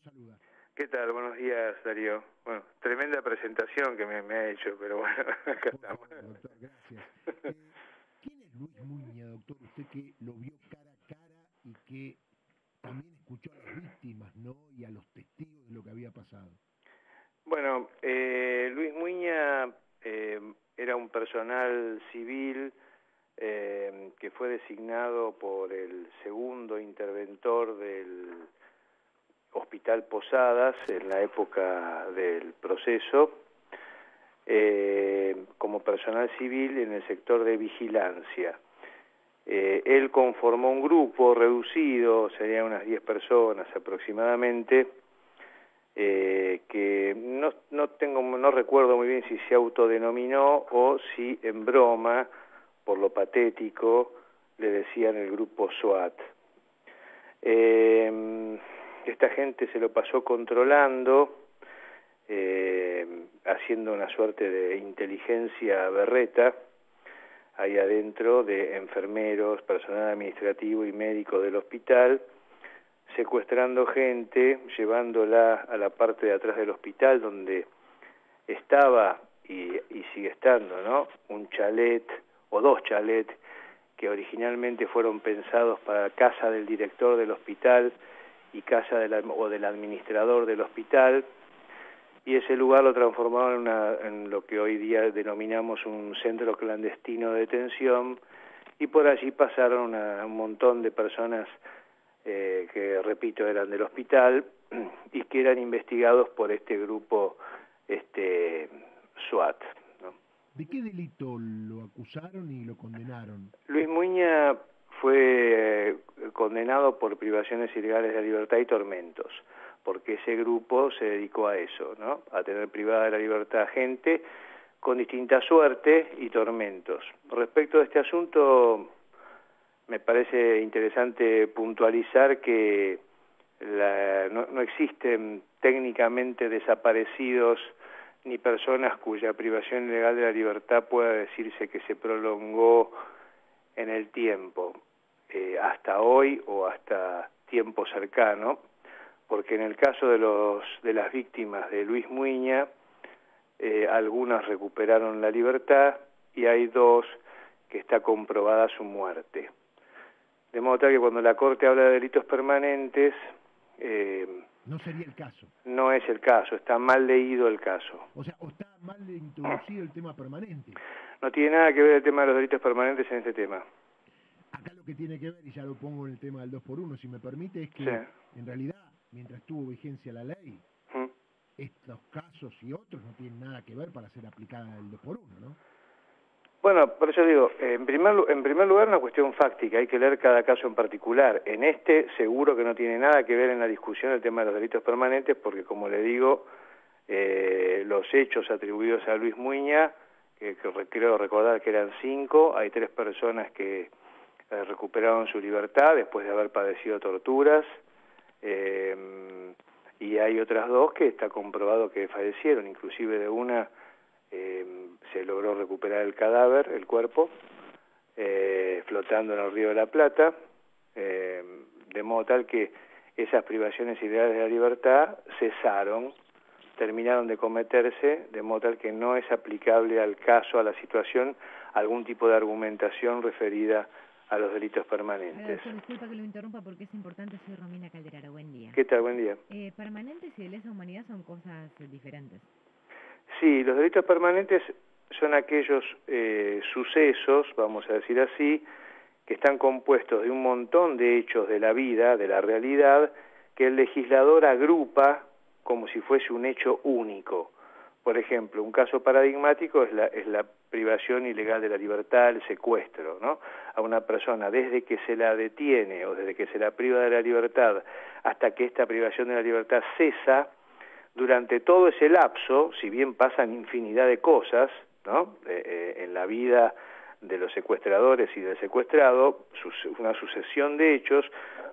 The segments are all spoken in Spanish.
saluda. ¿Qué tal? Buenos días, Darío. Bueno, tremenda presentación que me ha hecho, pero bueno, acá Por estamos. favor, doctor, gracias. ¿Quién es Luis Muña, doctor? Usted que lo vio cara a cara y que también escuchó a las víctimas, ¿no? Y a los testigos de lo que había pasado. Bueno, Luis Muña era un personal civil que fue designado por el segundo interventor del Hospital Posadas en la época del proceso, como personal civil en el sector de vigilancia. Él conformó un grupo reducido, serían unas 10 personas aproximadamente, que no recuerdo muy bien si se autodenominó o si en broma, por lo patético, le decían el grupo SWAT. Esta gente se lo pasó controlando, haciendo una suerte de inteligencia berreta ahí adentro de enfermeros, personal administrativo y médicos del hospital, secuestrando gente, llevándola a la parte de atrás del hospital donde estaba y sigue estando, ¿no? Un chalet o dos chalets que originalmente fueron pensados para casa del director del hospital y casa del administrador del hospital, y ese lugar lo transformaron en lo que hoy día denominamos un centro clandestino de detención, y por allí pasaron un montón de personas que, repito, eran del hospital y que eran investigados por este grupo SWAT, ¿no? ¿De qué delito lo acusaron y lo condenaron? Luis Muña fue condenado por privaciones ilegales de libertad y tormentos, porque ese grupo se dedicó a eso, ¿no? A tener privada de la libertad a gente con distinta suerte y tormentos. Respecto a este asunto, me parece interesante puntualizar que no existen técnicamente desaparecidos ni personas cuya privación ilegal de la libertad pueda decirse que se prolongó en el tiempo, hasta hoy o hasta tiempo cercano, porque en el caso de las víctimas de Luis Muña, algunas recuperaron la libertad y hay dos que está comprobada su muerte. De modo tal que cuando la Corte habla de delitos permanentes, No sería el caso. no es el caso, está mal leído el caso. O sea, o está mal introducido el tema permanente. No tiene nada que ver el tema de los delitos permanentes en este tema. Acá lo que tiene que ver, y ya lo pongo en el tema del 2x1, si me permite, es que Sí. en realidad, mientras tuvo vigencia la ley, estos casos y otros no tienen nada que ver para ser aplicada el 2x1, ¿no? Bueno, por eso digo, en primer lugar una cuestión fáctica, hay que leer cada caso en particular. En este seguro que no tiene nada que ver en la discusión el tema de los delitos permanentes, porque como le digo, los hechos atribuidos a Luis Muña, que creo recordar que eran 5, hay 3 personas que recuperaron su libertad después de haber padecido torturas, y hay otras 2 que está comprobado que fallecieron, inclusive de una se logró recuperar el cadáver, el cuerpo, flotando en el Río de la Plata, de modo tal que esas privaciones ilegales de la libertad cesaron, terminaron de cometerse, de modo tal que no es aplicable al caso, a la situación, algún tipo de argumentación referida a los delitos permanentes. Doctor, disculpa que lo interrumpa porque es importante, soy Romina Calderaro, buen día. ¿Qué tal? Buen día. Permanentes y de lesa humanidad son cosas diferentes. Sí, los delitos permanentes son aquellos sucesos, vamos a decir así, que están compuestos de un montón de hechos de la vida, de la realidad, que el legislador agrupa como si fuese un hecho único. Por ejemplo, un caso paradigmático es la privación ilegal de la libertad, el secuestro, ¿no? A una persona desde que se la detiene o desde que se la priva de la libertad hasta que esta privación de la libertad cesa. Durante todo ese lapso, si bien pasan infinidad de cosas, ¿no? En la vida de los secuestradores y del secuestrado, una sucesión de hechos,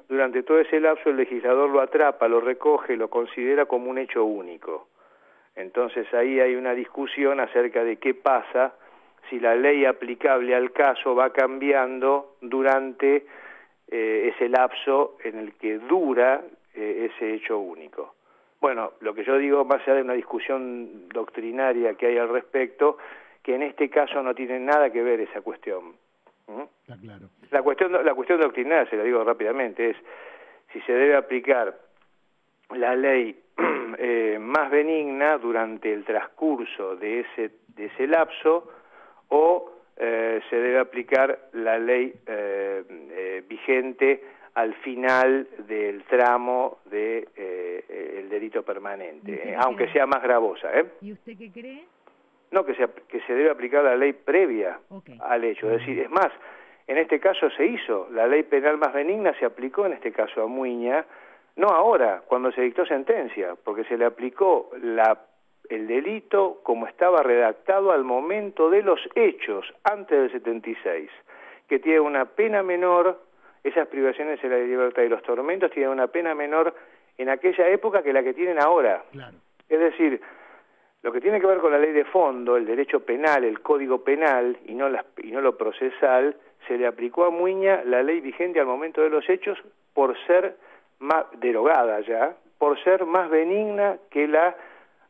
durante todo ese lapso el legislador lo atrapa, lo recoge, lo considera como un hecho único. Entonces ahí hay una discusión acerca de qué pasa si la ley aplicable al caso va cambiando durante ese lapso en el que dura ese hecho único. Bueno, lo que yo digo, más allá de una discusión doctrinaria que hay al respecto, que en este caso no tiene nada que ver esa cuestión. Está claro. La cuestión doctrinaria, se la digo rápidamente, es si se debe aplicar la ley más benigna durante el transcurso de ese lapso, o se debe aplicar la ley vigente al final del tramo de el delito permanente, aunque sea más gravosa. ¿Y usted qué cree? No, que se debe aplicar la ley previa al hecho. Es decir, es más, en este caso se hizo, la ley penal más benigna se aplicó en este caso a Muiña, no ahora, cuando se dictó sentencia, porque se le aplicó el delito como estaba redactado al momento de los hechos, antes del 76, que tiene una pena menor, esas privaciones de la libertad y los tormentos tienen una pena menor en aquella época que la que tienen ahora. Claro. Es decir, lo que tiene que ver con la ley de fondo, el derecho penal, el código penal y no lo procesal, se le aplicó a Muiña la ley vigente al momento de los hechos por ser más derogada ya, por ser más benigna que la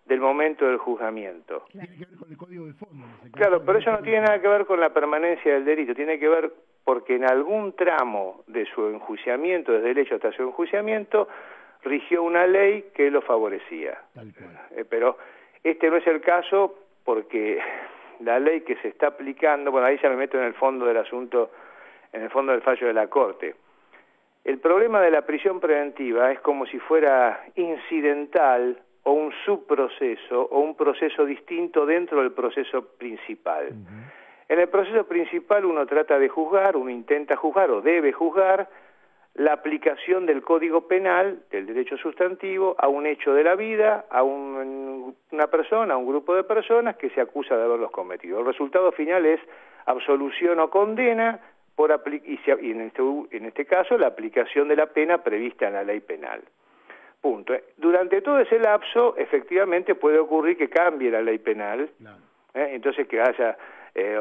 del momento del juzgamiento. Tiene que ver con el código de fondo. Claro, pero eso no tiene nada que ver con la permanencia del delito, tiene que ver porque en algún tramo de su enjuiciamiento, desde el hecho hasta su enjuiciamiento, rigió una ley que lo favorecía. Tal cual. Pero este no es el caso porque la ley que se está aplicando, bueno, ahí ya me meto en el fondo del asunto, en el fondo del fallo de la Corte. El problema de la prisión preventiva es como si fuera incidental o un subproceso o un proceso distinto dentro del proceso principal. En el proceso principal uno trata de juzgar, uno intenta juzgar o debe juzgar la aplicación del Código Penal, del derecho sustantivo, a un hecho de la vida, a una persona, a un grupo de personas que se acusa de haberlos cometido. El resultado final es absolución o condena, y en este caso la aplicación de la pena prevista en la ley penal. Punto. Durante todo ese lapso, efectivamente puede ocurrir que cambie la ley penal, Claro. Entonces que haya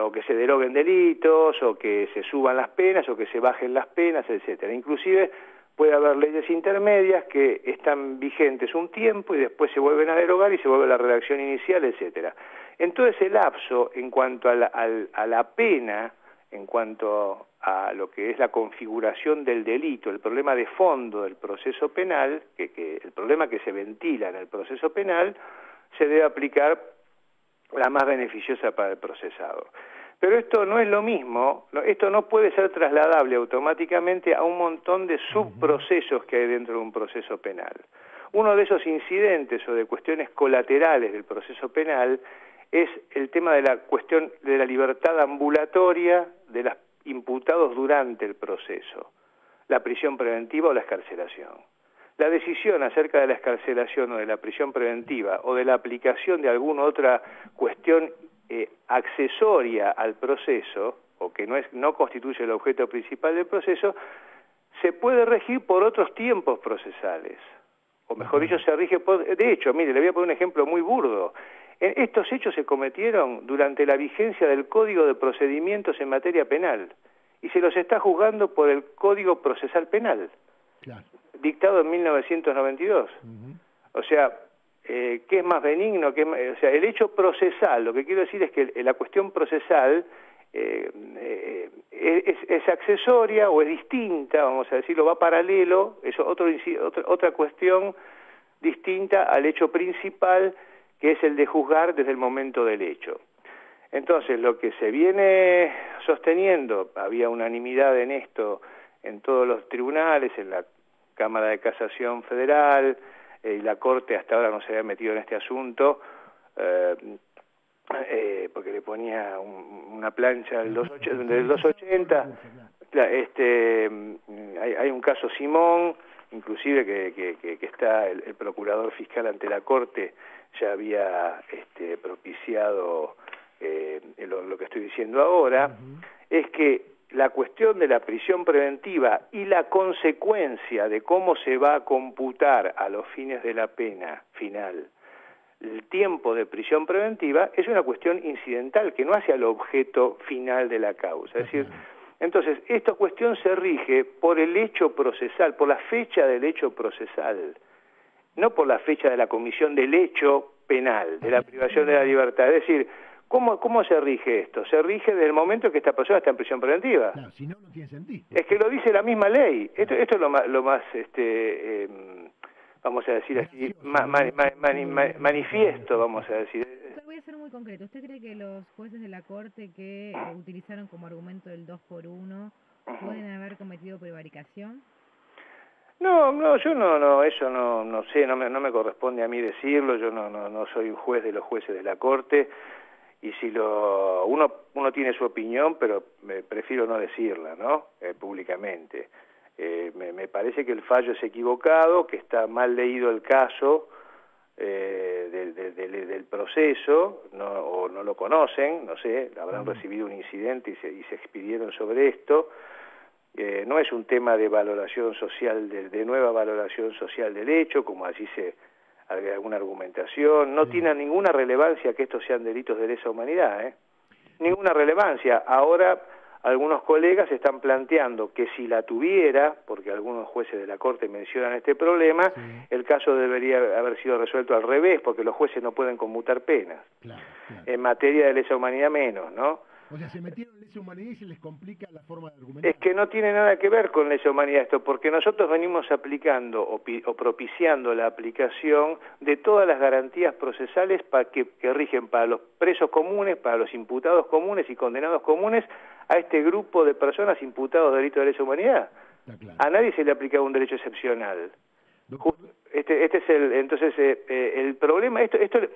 o que se deroguen delitos, o que se suban las penas, o que se bajen las penas, etcétera. Inclusive puede haber leyes intermedias que están vigentes un tiempo y después se vuelven a derogar y se vuelve a la redacción inicial, etcétera. En todo ese lapso, en cuanto a la pena, en cuanto a lo que es la configuración del delito, el problema de fondo del proceso penal, el problema que se ventila en el proceso penal, se debe aplicar la más beneficiosa para el procesado. Pero esto no es lo mismo, esto no puede ser trasladable automáticamente a un montón de subprocesos que hay dentro de un proceso penal. Uno de esos incidentes o de cuestiones colaterales del proceso penal es el tema de la cuestión de la libertad ambulatoria de los imputados durante el proceso, la prisión preventiva o la excarcelación. La decisión acerca de la excarcelación o de la prisión preventiva o de la aplicación de alguna otra cuestión accesoria al proceso, o que no constituye el objeto principal del proceso, se puede regir por otros tiempos procesales. O mejor dicho, se rige por... De hecho, mire, le voy a poner un ejemplo muy burdo. Estos hechos se cometieron durante la vigencia del Código de Procedimientos en materia penal y se los está juzgando por el Código Procesal Penal, Claro. dictado en 1992. O sea, ¿qué es más benigno? O sea, el hecho procesal, lo que quiero decir es que la cuestión procesal es accesoria o es distinta, vamos a decirlo, va paralelo, es otra cuestión distinta al hecho principal, que es el de juzgar desde el momento del hecho. Entonces, lo que se viene sosteniendo, había unanimidad en esto en todos los tribunales, en la Cámara de Casación Federal, y la Corte hasta ahora no se había metido en este asunto, porque le ponía una plancha del 280. Hay un caso Simón, inclusive que está el procurador fiscal ante la Corte, ya había propiciado lo que estoy diciendo ahora, es que la cuestión de la prisión preventiva y la consecuencia de cómo se va a computar a los fines de la pena final el tiempo de prisión preventiva es una cuestión incidental que no hace al objeto final de la causa. Es decir, entonces, esta cuestión se rige por el hecho procesal, por la fecha del hecho procesal. no por la fecha de la comisión del hecho penal, de la privación de la libertad. Es decir, ¿cómo se rige esto? Se rige desde el momento en que esta persona está en prisión preventiva. Claro, si no, no tiene sentido. Es que lo dice la misma ley. Esto es lo más vamos a decir así, manifiesto, vamos a decir. Voy a ser muy concreto. ¿Usted cree que los jueces de la Corte que utilizaron como argumento el 2 por 1 pueden haber cometido prevaricación? No, yo no, eso no sé, no me corresponde a mí decirlo, yo no soy un juez de los jueces de la Corte, y si uno tiene su opinión, pero prefiero no decirla, ¿no? Públicamente. Me parece que el fallo es equivocado, que está mal leído el caso del proceso, o no lo conocen, no sé, habrán recibido un incidente y se expidieron sobre esto. No es un tema de valoración social, de nueva valoración social del hecho, como allí se alguna argumentación. No tiene ninguna relevancia que estos sean delitos de lesa humanidad, ninguna relevancia. Ahora algunos colegas están planteando que si la tuviera, porque algunos jueces de la Corte mencionan este problema, el caso debería haber sido resuelto al revés, porque los jueces no pueden conmutar penas. Claro. En materia de lesa humanidad menos, ¿no? O sea, se metieron en lesa humanidad y se les complica la forma de argumentar. Es que no tiene nada que ver con lesa humanidad esto, porque nosotros venimos aplicando o propiciando la aplicación de todas las garantías procesales que rigen para los presos comunes, para los imputados comunes y condenados comunes, a este grupo de personas imputados de delitos de lesa humanidad. Claro. A nadie se le aplica un derecho excepcional. Este es el problema.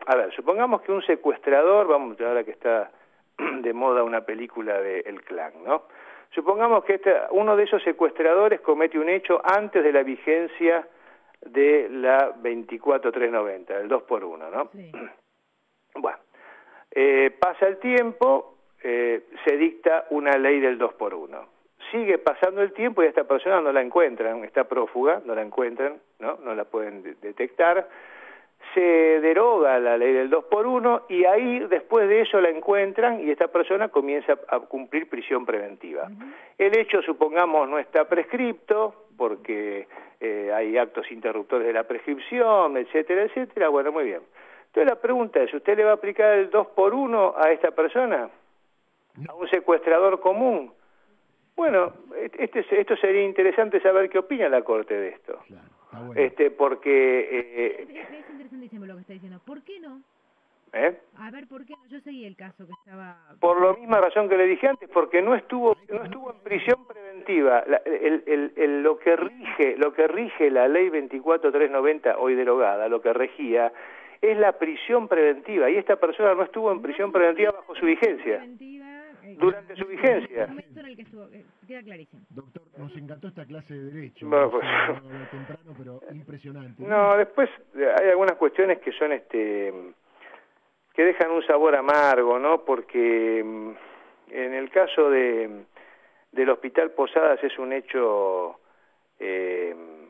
A ver, supongamos que un secuestrador, ahora que está de moda una película de El Clan, ¿no? Supongamos que uno de esos secuestradores comete un hecho antes de la vigencia de la 24390, el 2 por 1, ¿no? Sí. Bueno, pasa el tiempo, se dicta una ley del 2 por 1. Sigue pasando el tiempo y a esta persona no la encuentran, está prófuga, no la encuentran, no la pueden detectar. Se deroga la ley del 2 por 1 y ahí después de eso la encuentran y esta persona comienza a cumplir prisión preventiva. El hecho, supongamos, no está prescripto porque hay actos interruptores de la prescripción, etcétera, etcétera. Bueno, muy bien. Entonces la pregunta es, ¿usted le va a aplicar el 2 por 1 a esta persona? ¿A un secuestrador común? Bueno, esto sería interesante saber qué opina la Corte de esto. Claro. Ah, bueno. Porque... es interesantísimo lo que está diciendo. ¿Por qué no? A ver, ¿por qué no? Yo seguí el caso que estaba... Por la misma razón que le dije antes, porque no estuvo en prisión preventiva. Lo que rige la ley 24390, hoy derogada, lo que regía, es la prisión preventiva. Y esta persona no estuvo en prisión preventiva bajo su vigencia. Durante su vigencia. El momento en el que estuvo, queda clarísimo. Doctor, nos encantó esta clase de derecho. Bueno, pues, temprano, pero impresionante. No, después hay algunas cuestiones que son que dejan un sabor amargo, ¿no? Porque en el caso del Hospital Posadas es un hecho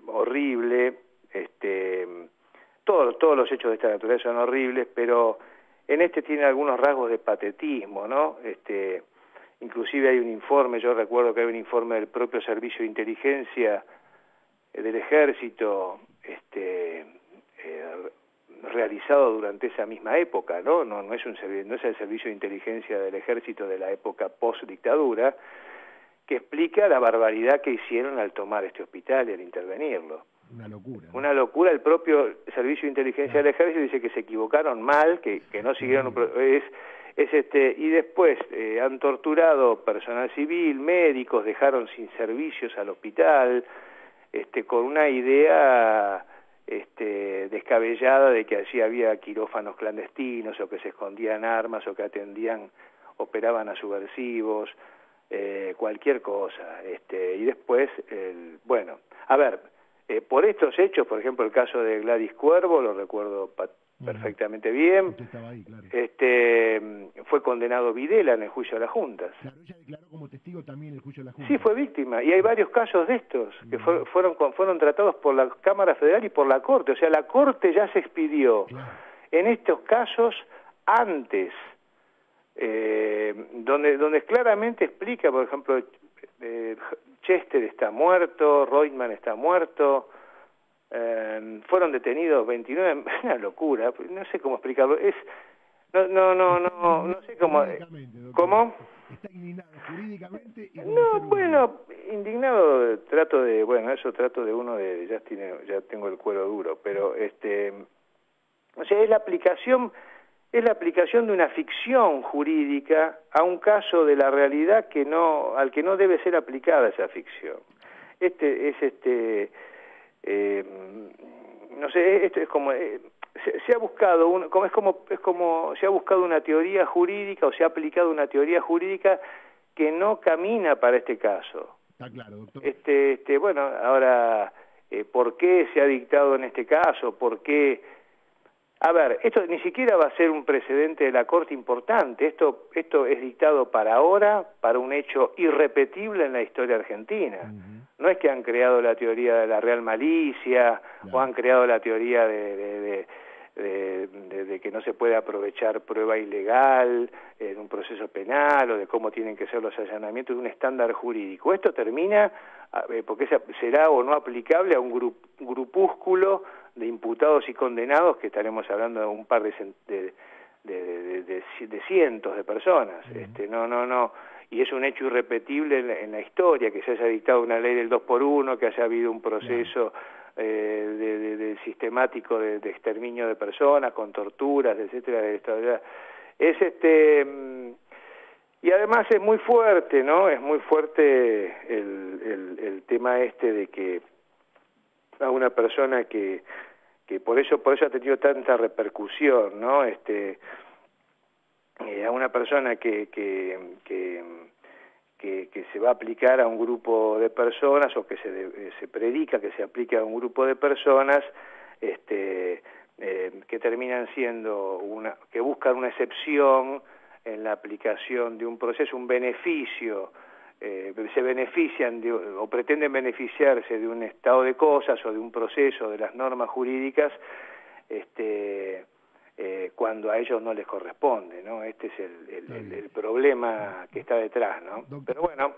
horrible. Todos los hechos de esta naturaleza son horribles, pero en tiene algunos rasgos de patetismo, ¿no? Inclusive hay un informe, yo recuerdo que hay un informe del propio Servicio de Inteligencia del Ejército, realizado durante esa misma época, ¿no? No es el Servicio de Inteligencia del Ejército de la época post-dictadura, que explica la barbaridad que hicieron al tomar este hospital y al intervenirlo. Una locura, ¿no? Una locura. El propio Servicio de Inteligencia del Ejército dice que se equivocaron mal, que no siguieron... y después han torturado personal civil, médicos, dejaron sin servicios al hospital, con una idea descabellada de que allí había quirófanos clandestinos, o que se escondían armas, o que operaban a subversivos, cualquier cosa. Y después, bueno, a ver... por estos hechos, por ejemplo, el caso de Gladys Cuervo, lo recuerdo perfectamente bien. Usted estaba ahí, claro. Fue condenado Videla en el juicio de las juntas. Claro, ella declaró como testigo también en el juicio de las juntas. Sí, fue víctima, y hay varios casos de estos que fueron tratados por la Cámara Federal y por la Corte. O sea, la Corte ya se expidió en estos casos antes, donde claramente explica, por ejemplo, Chester está muerto, Reutemann está muerto, fueron detenidos 29, una locura, no sé cómo explicarlo, no sé cómo... ¿Cómo? Está indignado jurídicamente y como No, ser humano. bueno, indignado trato de uno de, ya tengo el cuero duro, pero o sea, es la aplicación de una ficción jurídica a un caso de la realidad al que no debe ser aplicada esa ficción. No sé, esto es como se ha buscado se ha buscado una teoría jurídica o se ha aplicado una teoría jurídica que no camina para este caso. Está claro, doctor. Bueno, ahora ¿por qué se ha dictado en este caso? ¿Por qué? A ver, esto ni siquiera va a ser un precedente de la Corte importante. Esto es dictado para ahora, para un hecho irrepetible en la historia argentina. No es que han creado la teoría de la real malicia, o han creado la teoría de que no se puede aprovechar prueba ilegal en un proceso penal, o de cómo tienen que ser los allanamientos de un estándar jurídico. Esto termina, porque será o no aplicable a un grupúsculo de imputados y condenados, que estaremos hablando de un par de cientos de personas. No, y es un hecho irrepetible en la historia, que se haya dictado una ley del 2x1, que haya habido un proceso de sistemático de exterminio de personas, con torturas, etcétera. Y además es muy fuerte, ¿no? Es muy fuerte el tema de que a una persona que por eso ha tenido tanta repercusión, ¿no? A una persona que se va a aplicar a un grupo de personas, o que se predica que se aplique a un grupo de personas, que terminan siendo que buscan una excepción en la aplicación de un proceso, un beneficio. Se benefician o pretenden beneficiarse de un estado de cosas o de un proceso, de las normas jurídicas, cuando a ellos no les corresponde, ¿no? Este es el problema que está detrás, ¿no? Doctor, pero bueno.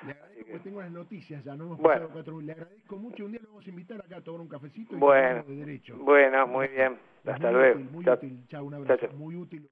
Le agradezco porque tengo las noticias, ya no hemos bueno, pasado 4 minutos. Le agradezco mucho, un día lo vamos a invitar acá a tomar un cafecito y bueno, hablamos de derecho. Bueno, muy bien. Hasta luego. Muy útil. Chao, un abrazo. Chao. Muy útil.